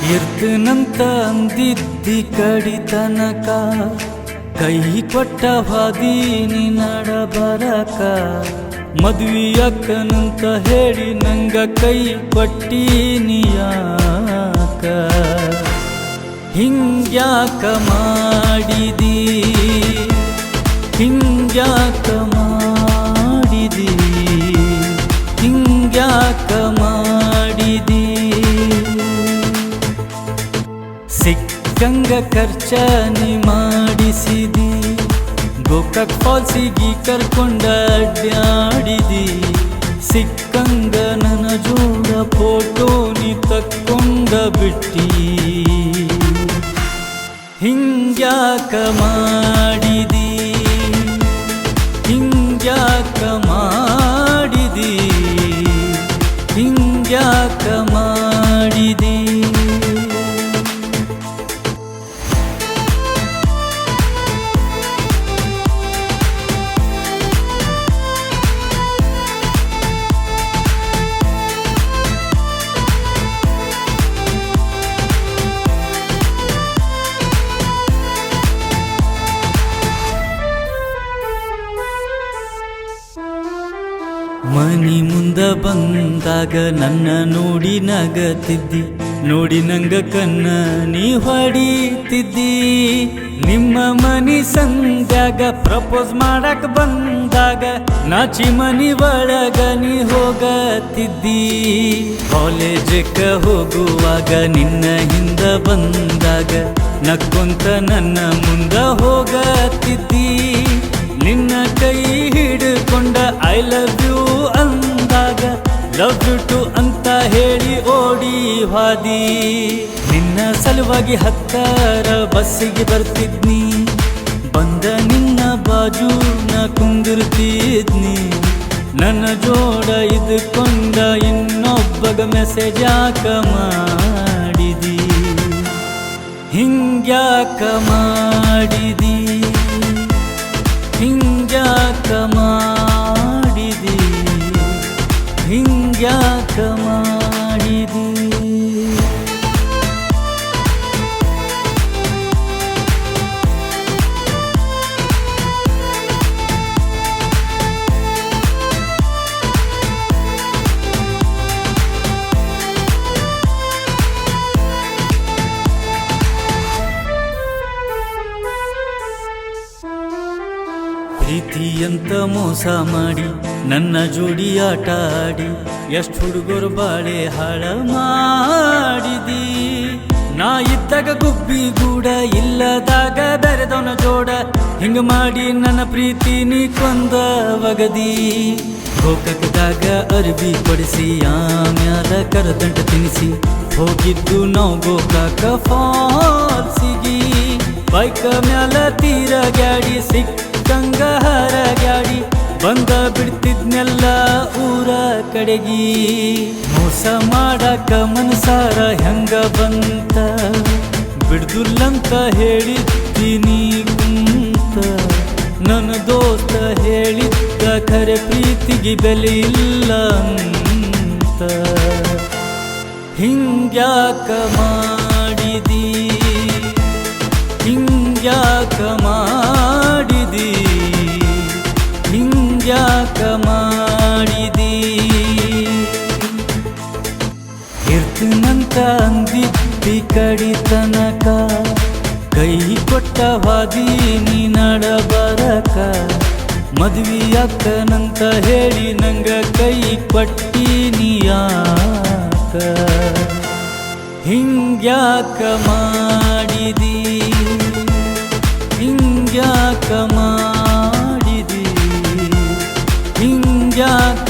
ಇರ್ತನಂತ ಅಂದಿದ್ದಿ ಕಡಿತನಕ ಕೈ ಕೊಟ್ಟ ಹಾದೀನಿ ನಡಬರಕ ಮದ್ವಿಯಕ್ಕನಂತ ಹೇಳಿ ನಂಗ ಕೈ ಕೊಟ್ಟೀನಿಯಾಕ ಹಿಂಗ್ಯಾಕ ಮಾಡಿದಿ ಹಿಂಗ್ಯಾಕ ಮಾಡಿದಿ ಹಿಂಗ್ಯಾಕ ಮಾಡಿದಿ ಸಿಕ್ಕಂಗ ಖರ್ಚ ನೀ ಮಾಡಿಸಿದಿ ಗೋಕಾಕ್ ಫಾಲ್ಸಿಗೆ ಕರ್ಕೊಂಡ ಅಡ್ಡಾಡಿದಿ ಸಿಕ್ಕಂಗ ನನ್ನ ಜೋಡ ಫೋಟೋ ನೀ ತಕ್ಕೊಂಡ ಬಿಟ್ಟಿ ಹಿಂಗ್ಯಾಕ ಮಾಡಿದಿ ಹಿಂಗ್ಯಾಕ ಮಾಡಿದಿ ಹಿಂಗ್ಯಾಕ ಮಾಡಿದಿ ಮನಿ ಮುಂದ ಬಂದಾಗ ನನ್ನ ನೋಡಿ ನಗತಿದ್ದಿ ನೋಡಿ ನಂಗ ಕನ್ನ ನೀ ಹೊಡಿತಿದ್ದಿ ನಿಮ್ಮ ಮನಿ ಸಂದ್ಯಾಗ ಪ್ರಪೋಸ್ ಮಾಡಕ್ ಬಂದಾಗ ನಾಚಿ ಮನಿ ಒಳಗ ನೀ ಹೋಗತಿದ್ದಿ ಕಾಲೇಜಕ್ಕ ಹೋಗುವಾಗ ನಿನ್ನ ಹಿಂದ ಬಂದಾಗ ನಕ್ಕೊಂತ ನನ್ನ ಮುಂದ ಹೋಗತಿದ್ದಿ ನಿನ್ನ ಕೈ ಹಿಡ್ಕೊಂಡ ಐ ಲವ್ ಯು ಅಂದಾಗ ಲವ್ ಯು ಟು ಅಂತ ಹೇಳಿ ಓಡಿ ಹಾದಿ ನಿನ್ನ ಸಲುವಾಗಿ ಹತ್ತರ ಬಸ್ಸಿಗೆ ಬರ್ತಿದ್ನಿ ಬಂದ ನಿನ್ನ ಬಾಜು ನಾ ಕುಂದಿರ್ತಿದ್ನಿ ನನ್ನ ಜೋಡ ಇದ್ಕೊಂಡ ಇನ್ನೊಬ್ಬಗ ಮೆಸೇಜ್ ಯಾಕ ಮಾಡಿದಿ ಹಿಂಗ್ಯಾಕ ಮಾಡಿದಿ ಹಿಂಗ್ಯಾಕ ಮಾಡಿದಿ ಹಿಂಗ್ಯಾಕ ಮಾಡಿದಿ ಪ್ರೀತಿಯಂತ ಮೋಸ ಮಾಡಿ ನನ್ನ ಜೋಡಿ ಆಟ ಆಡಿ ಎಷ್ಟು ಹುಡುಗರು ಬಾಳೆ ಹಾಳ ಮಾಡಿದಿ ನಾ ಇದ್ದಾಗ ಗುಬ್ಬಿ ಗೂಡ ಇಲ್ಲದಾಗ ಬೆರೆದವನ ಜೋಡ ಹಿಂಗ ಮಾಡಿ ನನ್ನ ಪ್ರೀತಿ ನೀ ಕೊಂದ ಒಗದಿ ಗೋಕಾಕದಾಗ ಅರ್ಬಿ ಕೊಡಿಸಿ ಆಮ್ಯಾಲ ಕರದಂಟ ತಿನಿಸಿ ಹೋಗಿದ್ದು ನಾವು ಗೋಕಾಕ ಫಾಲ್ಸಿಗಿ ಬೈಕ್ ಮ್ಯಾಲ ತೀರ ಗಾಡಿ ಸಿಕ್ಕಂಗ ಹರ ಗಾಡಿ ಬಂದ ಬಿಡ್ತಿದ್ನೆಲ್ಲ ಊರ ಕಡೆಗಿ ಮೋಸ ಮಾಡಾಕ ಮನಸಾರ ಹೆಂಗ ಬಂತ ಬಿಡ್ದುಲ್ಲಂತ ಹೇಳಿದ್ದೀನಿ ಕುಂತ ನನ್ನ ದೋಸ್ತ ಹೇಳಿದ್ದ ಖರೆ ಪ್ರೀತಿಗೆ ಬೆಲೆ ಇಲ್ಲ ಅಂತ ಹಿಂಗ್ಯಾಕ ಮಾಡಿದಿ ಹಿಂಗ್ಯಾಕ ಮಾಡಿದಿ ಹಿಂಗ್ಯಾಕ ಮಾಡಿದಿ ಇರ್ತನಂತ ಅಂದಿದ್ದಿ ಕಡಿತನಕ ಕೈ ಕೊಟ್ಟ ಹಾದಿ ನೀ ನಡಬರಕ ಮದ್ವಿಯಾಕನಂತ ಹೇಳಿ ನಂಗ ಕೈ ಕೊಟ್ಟೀನಿಯಾಕ ಹಿಂಗ್ಯಾಕ ಮಾಡಿದಿ ಹಿಂಗ್ಯಾಕ ಮಾಡಿದಿ ಹಿಂಗ್ಯಾಕ